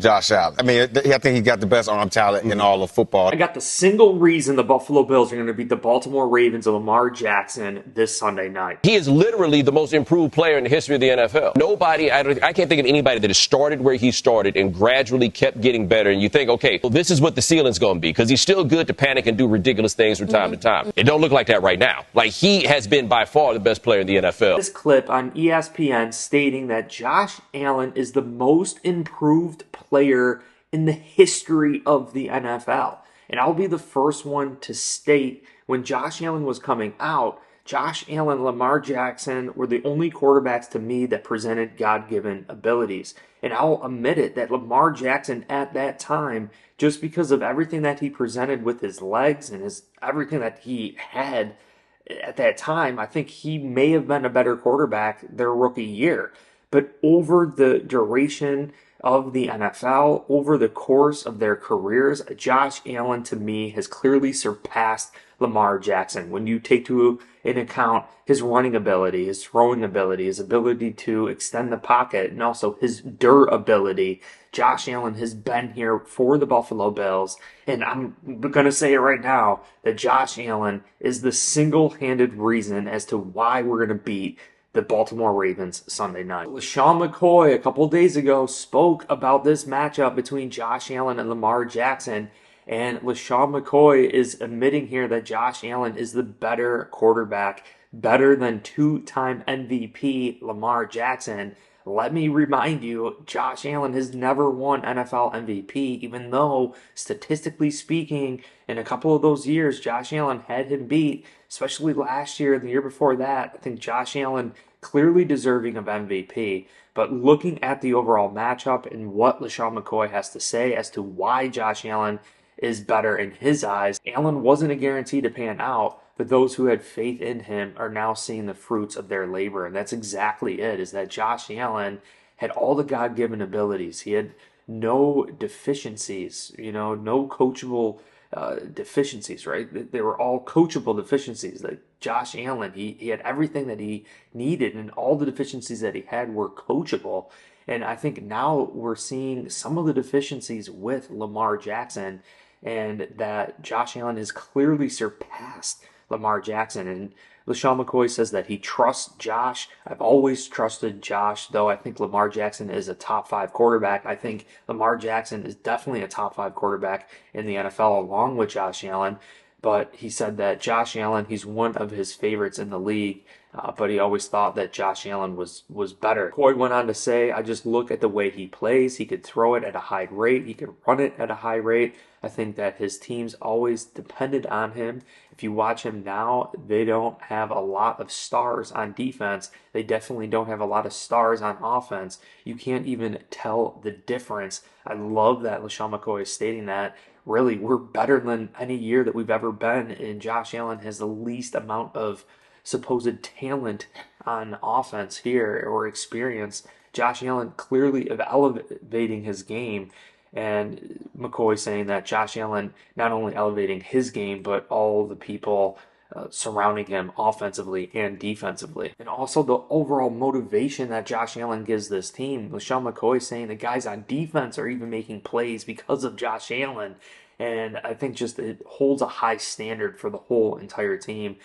Josh Allen. I mean, I think he got the best arm talent in all of football. I got the single reason the Buffalo Bills are going to beat the Baltimore Ravens of Lamar Jackson this Sunday night. He is literally the most improved player in the history of the NFL. Nobody, I can't think of anybody that has started where he started and gradually kept getting better. And you think, okay, well, this is what the ceiling's going to be, because he's still good to panic and do ridiculous things from time to time. It don't look like that right now. Like, he has been by far the best player in the NFL. This clip on ESPN stating that Josh Allen is the most improved player in the history of the NFL. And I'll be the first one to state, when Josh Allen was coming out, Josh Allen, Lamar Jackson were the only quarterbacks to me that presented God-given abilities. And I'll admit it, that Lamar Jackson at that time, just because of everything that he presented with his legs and everything that he had at that time, I think he may have been a better quarterback their rookie year. But over the duration of the NFL, over the course of their careers, Josh Allen, to me, has clearly surpassed Lamar Jackson. When you take into account his running ability, his throwing ability, his ability to extend the pocket, and also his durability, Josh Allen has been here for the Buffalo Bills. And I'm going to say it right now, that Josh Allen is the single-handed reason as to why we're going to beat the Baltimore Ravens Sunday night. LaShawn McCoy a couple days ago spoke about this matchup between Josh Allen and Lamar Jackson, and LaShawn McCoy is admitting here that Josh Allen is the better quarterback, better than two-time MVP Lamar Jackson. Let me remind you, Josh Allen has never won NFL MVP, even though, statistically speaking, in a couple of those years, Josh Allen had him beat, especially last year and the year before that. I think Josh Allen clearly deserving of MVP. But looking at the overall matchup and what LaShawn McCoy has to say as to why Josh Allen is better in his eyes, Allen wasn't a guarantee to pan out, but those who had faith in him are now seeing the fruits of their labor. And that's exactly it, is that Josh Allen had all the God-given abilities. He had no deficiencies, no coachable deficiencies, right? They were all coachable deficiencies. Like Josh Allen, he had everything that he needed, and all the deficiencies that he had were coachable. And I think now we're seeing some of the deficiencies with Lamar Jackson, and that Josh Allen has clearly surpassed Lamar Jackson. And LaShawn McCoy says that he trusts Josh. I've always trusted Josh, though I think Lamar Jackson is a top 5 quarterback. I think Lamar Jackson is definitely a top 5 quarterback in the NFL along with Josh Allen. But he said that Josh Allen, he's one of his favorites in the league, but he always thought that Josh Allen was better. McCoy went on to say, I just look at the way he plays. He could throw it at a high rate. He could run it at a high rate. I think that his teams always depended on him. If you watch him now, they don't have a lot of stars on defense. They definitely don't have a lot of stars on offense. You can't even tell the difference. I love that LaShawn McCoy is stating that. Really, we're better than any year that we've ever been, and Josh Allen has the least amount of supposed talent on offense here, or experience. Josh Allen clearly elevating his game, and McCoy saying that Josh Allen not only elevating his game, but all the people surrounding him offensively and defensively. And also the overall motivation that Josh Allen gives this team. LaShawn McCoy saying the guys on defense are even making plays because of Josh Allen. And I think just it holds a high standard for the whole entire team.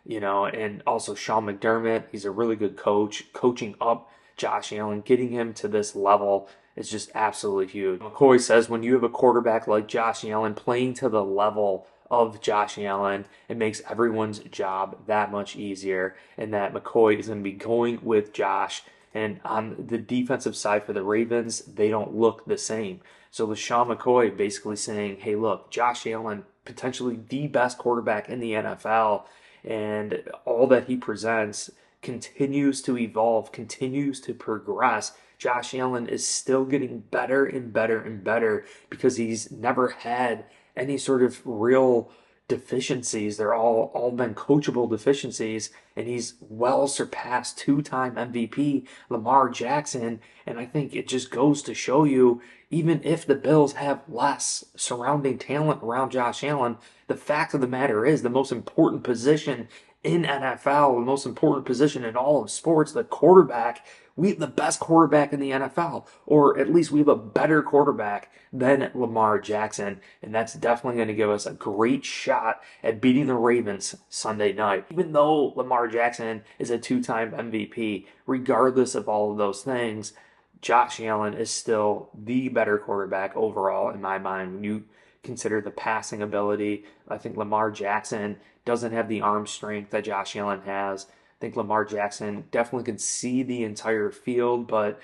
And also Sean McDermott, he's a really good coach, coaching up Josh Allen, getting him to this level is just absolutely huge. McCoy says when you have a quarterback like Josh Allen playing to the level of Josh Allen, it makes everyone's job that much easier, and that McCoy is going to be going with Josh. And on the defensive side for the Ravens, they don't look the same. So LaShawn McCoy basically saying, hey, look, Josh Allen, potentially the best quarterback in the NFL, and all that he presents continues to evolve, continues to progress. Josh Allen is still getting better and better and better because he's never had any sort of real deficiencies. They're all been coachable deficiencies, and he's well surpassed two-time MVP Lamar Jackson. And I think it just goes to show you, even if the Bills have less surrounding talent around Josh Allen, the fact of the matter is the most important position in NFL, the most important position in all of sports, the quarterback. We have the best quarterback in the NFL, or at least we have a better quarterback than Lamar Jackson, and that's definitely going to give us a great shot at beating the Ravens Sunday night. Even though Lamar Jackson is a two-time MVP, regardless of all of those things, Josh Allen is still the better quarterback overall in my mind. When you consider the passing ability, I think Lamar Jackson doesn't have the arm strength that Josh Allen has. I think Lamar Jackson definitely can see the entire field, but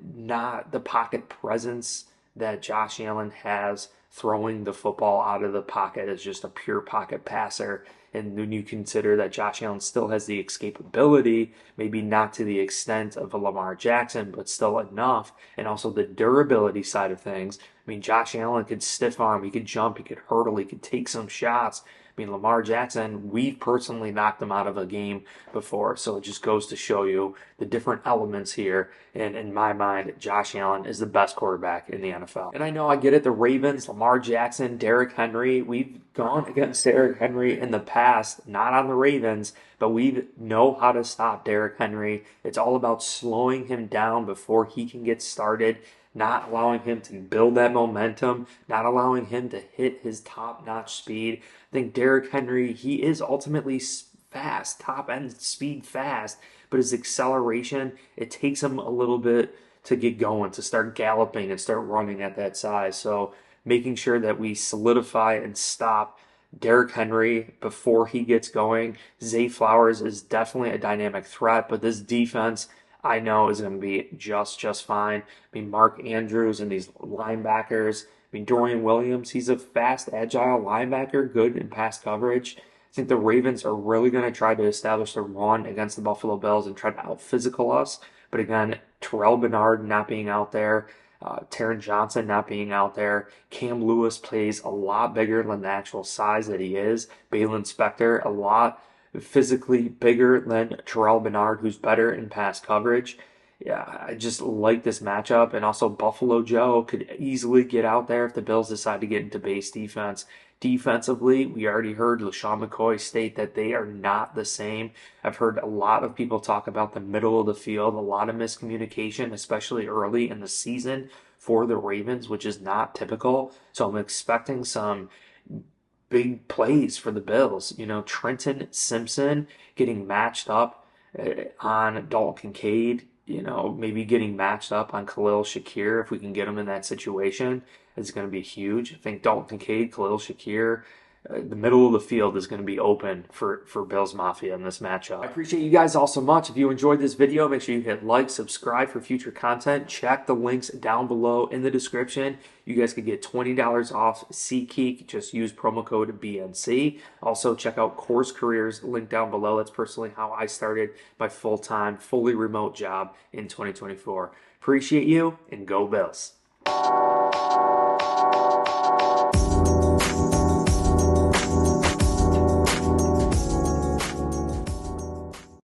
not the pocket presence that Josh Allen has. Throwing the football out of the pocket as just a pure pocket passer. And when you consider that Josh Allen still has the escapability, maybe not to the extent of a Lamar Jackson, but still enough, and also the durability side of things. I mean, Josh Allen could stiff arm, he could jump, he could hurdle, he could take some shots. I mean, Lamar Jackson, we've personally knocked him out of a game before, so it just goes to show you the different elements here. And in my mind, Josh Allen is the best quarterback in the NFL. And I know I get it, the Ravens, Lamar Jackson, Derrick Henry, we've gone against Derrick Henry in the past, not on the Ravens, but we know how to stop Derrick Henry. It's all about slowing him down before he can get started, not allowing him to build that momentum, not allowing him to hit his top-notch speed. I think Derrick Henry, he is ultimately fast, top-end speed fast, but his acceleration, it takes him a little bit to get going, to start galloping and start running at that size. So making sure that we solidify and stop Derrick Henry before he gets going. Zay Flowers is definitely a dynamic threat, but this defense, I know, is going to be just fine. I mean, Mark Andrews and these linebackers. I mean, Dorian Williams, he's a fast, agile linebacker, good in pass coverage. I think the Ravens are really going to try to establish the run against the Buffalo Bills and try to out-physical us. But again, Terrell Bernard not being out there, Taron Johnson not being out there. Cam Lewis plays a lot bigger than the actual size that he is. Balin Spector, a lot physically bigger than Terrell Bernard, who's better in pass coverage. Yeah, I just like this matchup. And also Buffalo Joe could easily get out there if the Bills decide to get into base defense. Defensively, we already heard LaShawn McCoy state that they are not the same. I've heard a lot of people talk about the middle of the field, a lot of miscommunication, especially early in the season for the Ravens, which is not typical. So I'm expecting some big plays for the Bills. You know, Trenton Simpson getting matched up on Dalton Kincaid, you know, maybe getting matched up on Khalil Shakir if we can get him in that situation. It's going to be huge. I think Dalton Kincaid, Khalil Shakir, the middle of the field is going to be open for Bills Mafia in this matchup. I appreciate you guys all so much. If you enjoyed this video, make sure you hit like, subscribe for future content. Check the links down below in the description. You guys can get $20 off SeatGeek. Just use promo code BNC. Also, check out Course Careers, link down below. That's personally how I started my full-time, fully remote job in 2024. Appreciate you, and go Bills.